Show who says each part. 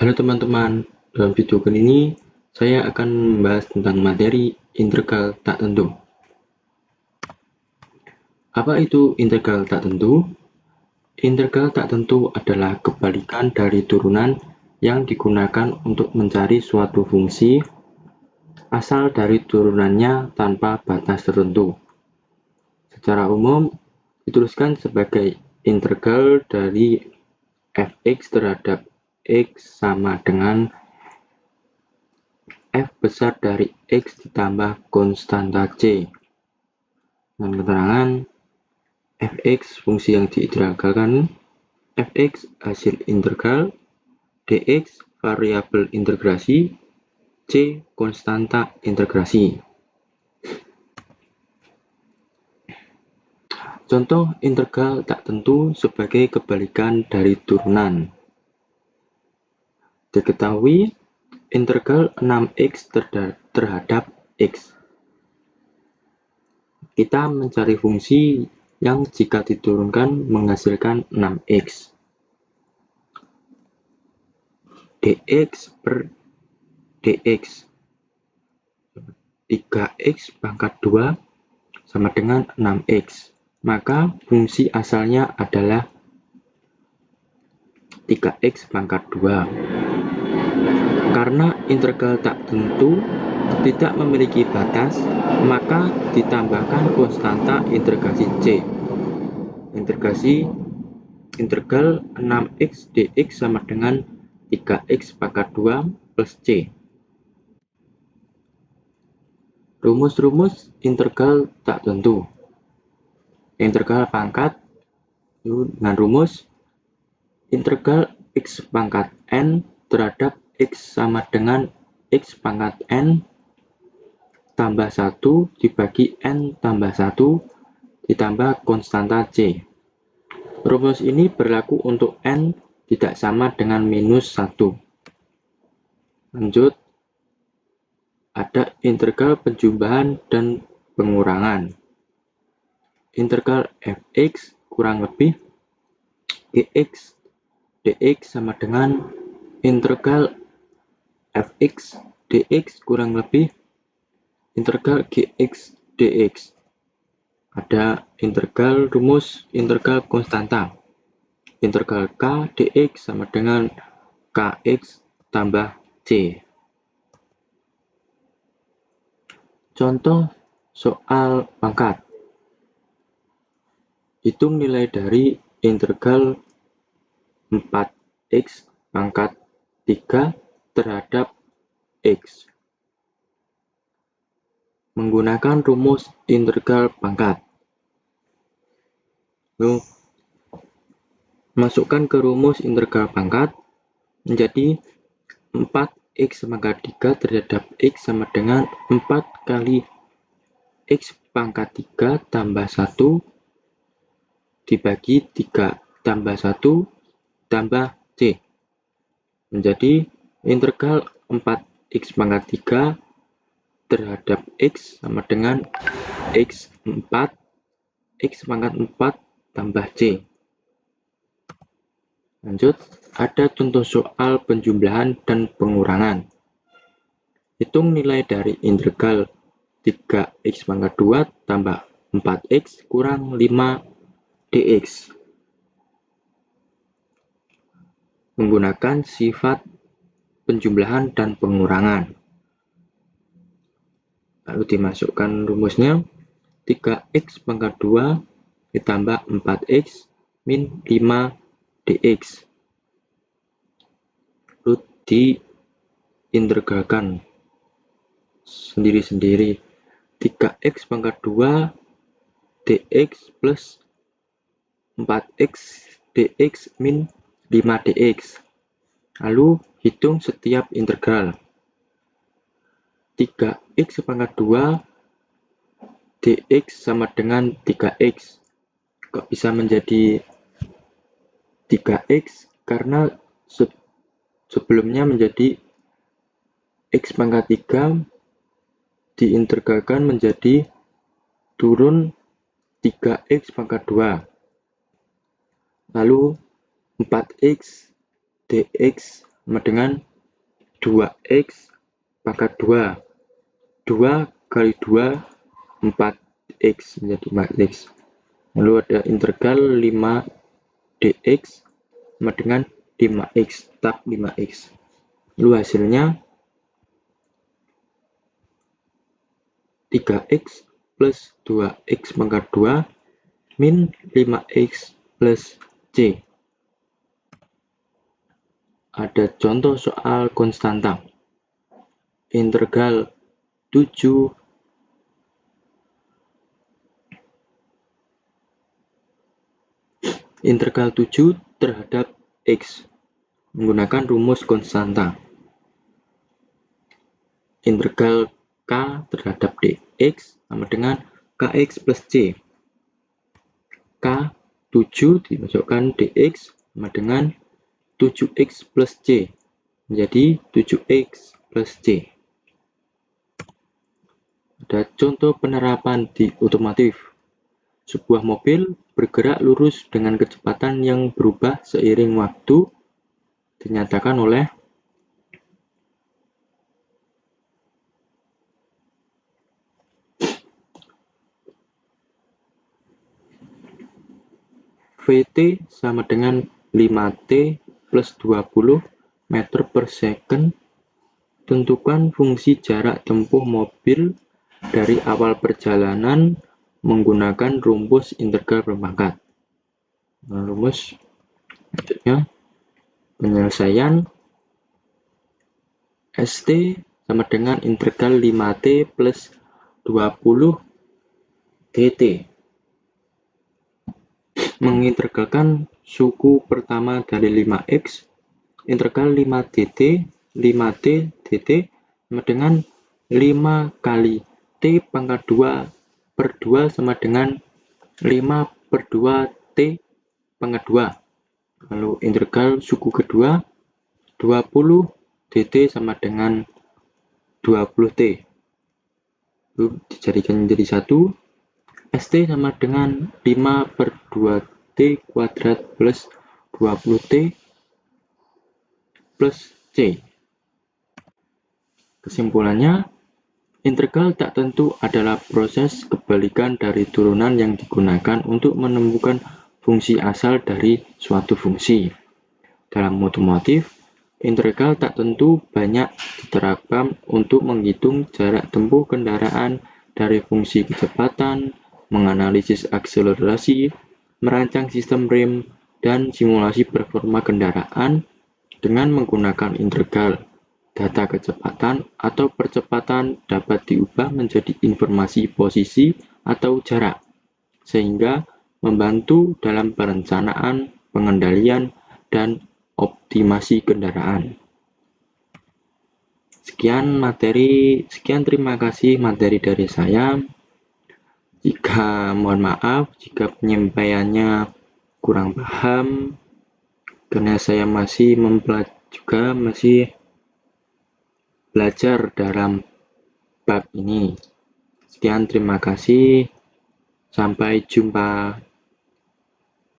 Speaker 1: Halo teman-teman, dalam video kali ini saya akan membahas tentang materi integral tak tentu. Apa itu integral tak tentu? Integral tak tentu adalah kebalikan dari turunan yang digunakan untuk mencari suatu fungsi asal dari turunannya tanpa batas tertentu. Secara umum, dituliskan sebagai integral dari fx terhadap x sama dengan f besar dari x ditambah konstanta c. Dengan keterangan fx fungsi yang diintegralkan, fx hasil integral, dx variabel integrasi, c konstanta integrasi. Contoh integral tak tentu sebagai kebalikan dari turunan. Diketahui integral 6x terhadap x. Kita mencari fungsi yang jika diturunkan menghasilkan 6x. dx per dx 3x pangkat 2 sama dengan 6x. Maka fungsi asalnya adalah 3x pangkat 2. Karena integral tak tentu tidak memiliki batas, maka ditambahkan konstanta integrasi c. Integral 6x dx sama dengan 3x pangkat 2 plus c. Rumus-rumus integral tak tentu. Integral pangkat dengan rumus integral x pangkat n terhadap x sama dengan x pangkat n tambah 1 dibagi n tambah 1 ditambah konstanta c. Rumus ini berlaku untuk n tidak sama dengan minus 1. Lanjut, ada integral penjumlahan dan pengurangan. Integral fx kurang lebih gx dx sama dengan integral fx dx kurang lebih integral gx dx. Ada integral rumus integral konstanta. Integral k dx sama dengan kx tambah c. Contoh soal pangkat. Hitung nilai dari integral 4x pangkat 3 terhadap x. Menggunakan rumus integral pangkat. Masukkan ke rumus integral pangkat menjadi 4x pangkat 3 terhadap x sama dengan 4 kali x pangkat 3 tambah 1 dibagi 3 tambah 1 tambah c. Menjadi integral 4x pangkat 3 terhadap x sama dengan x 4 x pangkat 4 tambah c. Lanjut, ada contoh soal penjumlahan dan pengurangan. Hitung nilai dari integral 3x pangkat 2 tambah 4x kurang 5 dx. Menggunakan sifat penjumlahan dan pengurangan. Lalu dimasukkan rumusnya 3x pangkat 2 ditambah 4x min 5 dx. Lalu diintegralkan sendiri-sendiri 3x pangkat 2 dx plus 4x dx min 5 dx. Lalu hitung setiap integral. 3x pangkat 2 dx sama dengan 3x. Kok bisa menjadi 3x? Karena sebelumnya menjadi x pangkat 3 diintegralkan menjadi turun 3x pangkat 2. Lalu 4x dx sama dengan 2x pangkat 2. 2 kali 2, 4x menjadi 4x. Lalu ada integral 5 dx sama dengan 5x, tetap 5x. Lalu hasilnya 3x plus 2x pangkat 2 min 5x plus c. Ada contoh soal konstanta. Integral 7 terhadap x menggunakan rumus konstanta. Integral k terhadap dx sama dengan kx plus c. K 7 dimasukkan dx sama dengan 7x plus c menjadi 7x plus c. Ada contoh penerapan di otomotif. Sebuah mobil bergerak lurus dengan kecepatan yang berubah seiring waktu, dinyatakan oleh Vt sama dengan 5t plus 20 meter per second. Tentukan fungsi jarak tempuh mobil dari awal perjalanan menggunakan rumus integral berpangkat. Rumus selanjutnya penyelesaian ST sama dengan integral 5t plus 20 dt. Mengintegralkan suku pertama dari 5x, integral 5t dt sama dengan 5 kali t pangkat 2 per 2 sama dengan 5 per 2 t pangkat 2. Lalu integral suku kedua 20 dt sama dengan 20t. Lalu dijadikan menjadi 1. ST sama dengan 5 per 2t kuadrat plus 20t plus c. Kesimpulannya, integral tak tentu adalah proses kebalikan dari turunan yang digunakan untuk menemukan fungsi asal dari suatu fungsi. Dalam otomotif, integral tak tentu banyak diterapkan untuk menghitung jarak tempuh kendaraan dari fungsi kecepatan, menganalisis akselerasi, merancang sistem rem, dan simulasi performa kendaraan dengan menggunakan integral. Data kecepatan atau percepatan dapat diubah menjadi informasi posisi atau jarak, sehingga membantu dalam perencanaan, pengendalian, dan optimasi kendaraan. Sekian terima kasih materi dari saya. Mohon maaf jika penyampaiannya kurang paham, karena saya masih belajar dalam bab ini. Sekian terima kasih. Sampai jumpa.